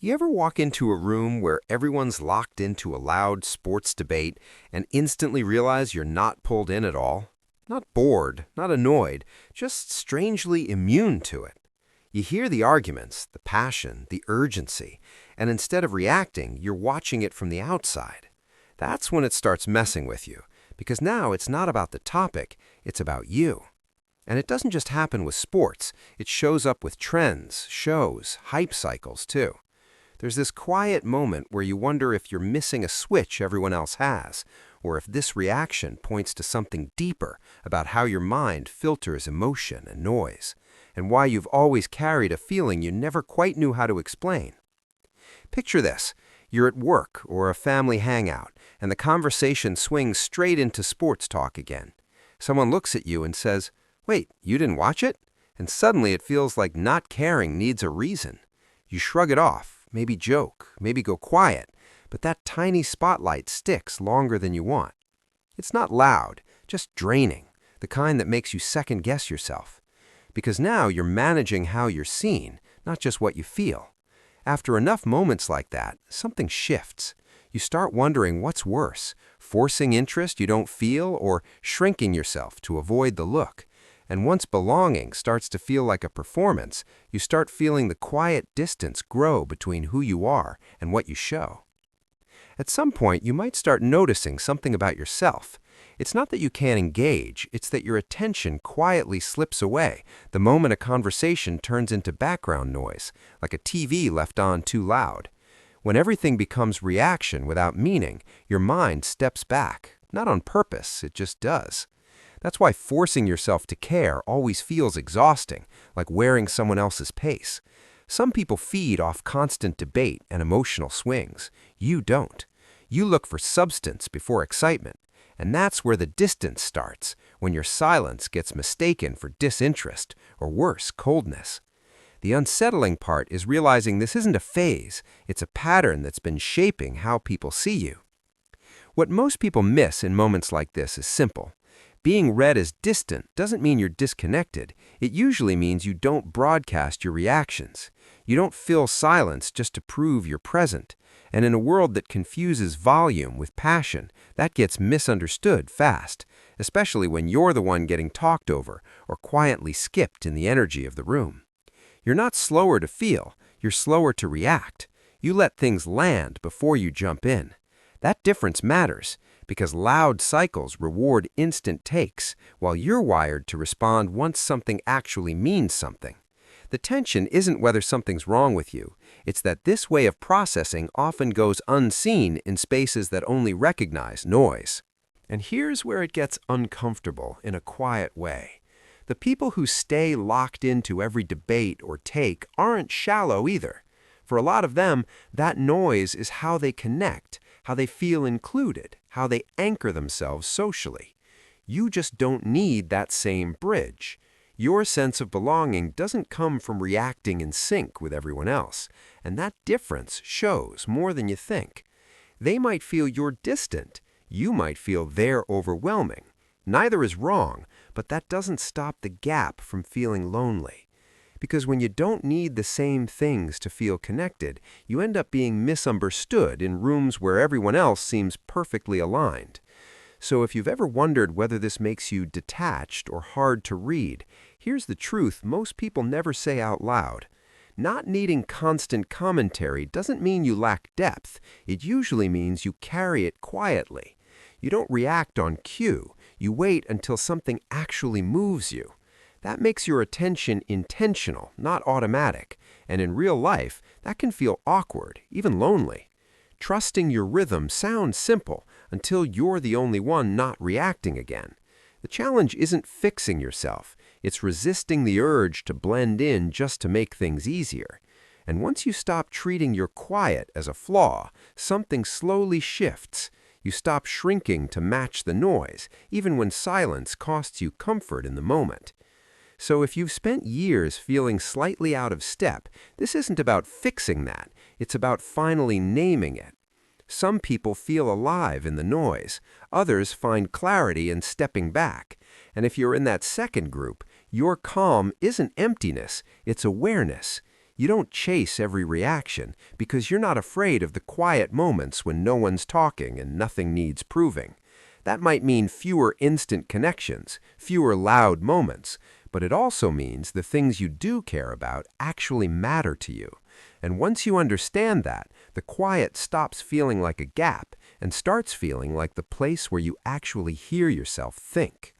You ever walk into a room where everyone's locked into a loud sports debate and instantly realize you're not pulled in at all? Not bored, not annoyed, just strangely immune to it. You hear the arguments, the passion, the urgency, and instead of reacting, you're watching it from the outside. That's when it starts messing with you, because now it's not about the topic, it's about you. And it doesn't just happen with sports, it shows up with trends, shows, hype cycles too. There's this quiet moment where you wonder if you're missing a switch everyone else has, or if this reaction points to something deeper about how your mind filters emotion and noise, and why you've always carried a feeling you never quite knew how to explain. Picture this. You're at work or a family hangout, and the conversation swings straight into sports talk again. Someone looks at you and says, "Wait, you didn't watch it?" And suddenly it feels like not caring needs a reason. You shrug it off, maybe joke, maybe go quiet, but that tiny spotlight sticks longer than you want. It's not loud, just draining, the kind that makes you second-guess yourself. Because now you're managing how you're seen, not just what you feel. After enough moments like that, something shifts. You start wondering what's worse, forcing interest you don't feel or shrinking yourself to avoid the look. And once belonging starts to feel like a performance, you start feeling the quiet distance grow between who you are and what you show. At some point, you might start noticing something about yourself. It's not that you can't engage, it's that your attention quietly slips away the moment a conversation turns into background noise, like a TV left on too loud. When everything becomes reaction without meaning, your mind steps back. Not on purpose, it just does. That's why forcing yourself to care always feels exhausting, like wearing someone else's pace. Some people feed off constant debate and emotional swings. You don't. You look for substance before excitement. And that's where the distance starts, when your silence gets mistaken for disinterest, or worse, coldness. The unsettling part is realizing this isn't a phase, it's a pattern that's been shaping how people see you. What most people miss in moments like this is simple. Being read as distant doesn't mean you're disconnected. It usually means you don't broadcast your reactions. You don't fill silence just to prove you're present. And in a world that confuses volume with passion, that gets misunderstood fast, especially when you're the one getting talked over or quietly skipped in the energy of the room. You're not slower to feel, you're slower to react. You let things land before you jump in. That difference matters, because loud cycles reward instant takes, while you're wired to respond once something actually means something. The tension isn't whether something's wrong with you, it's that this way of processing often goes unseen in spaces that only recognize noise. And here's where it gets uncomfortable in a quiet way. The people who stay locked into every debate or take aren't shallow either. For a lot of them, that noise is how they connect, how they feel included, how they anchor themselves socially. You just don't need that same bridge. Your sense of belonging doesn't come from reacting in sync with everyone else, and that difference shows more than you think. They might feel you're distant. You might feel they're overwhelming. Neither is wrong, but that doesn't stop the gap from feeling lonely. Because when you don't need the same things to feel connected, you end up being misunderstood in rooms where everyone else seems perfectly aligned. So if you've ever wondered whether this makes you detached or hard to read, here's the truth most people never say out loud. Not needing constant commentary doesn't mean you lack depth. It usually means you carry it quietly. You don't react on cue. You wait until something actually moves you. That makes your attention intentional, not automatic. And in real life, that can feel awkward, even lonely. Trusting your rhythm sounds simple until you're the only one not reacting again. The challenge isn't fixing yourself. It's resisting the urge to blend in just to make things easier. And once you stop treating your quiet as a flaw, something slowly shifts. You stop shrinking to match the noise, even when silence costs you comfort in the moment. So if you've spent years feeling slightly out of step, this isn't about fixing that. It's about finally naming it. Some people feel alive in the noise. Others find clarity in stepping back. And if you're in that second group, your calm isn't emptiness, it's awareness. You don't chase every reaction because you're not afraid of the quiet moments when no one's talking and nothing needs proving. That might mean fewer instant connections, fewer loud moments, but it also means the things you do care about actually matter to you. And once you understand that, the quiet stops feeling like a gap and starts feeling like the place where you actually hear yourself think.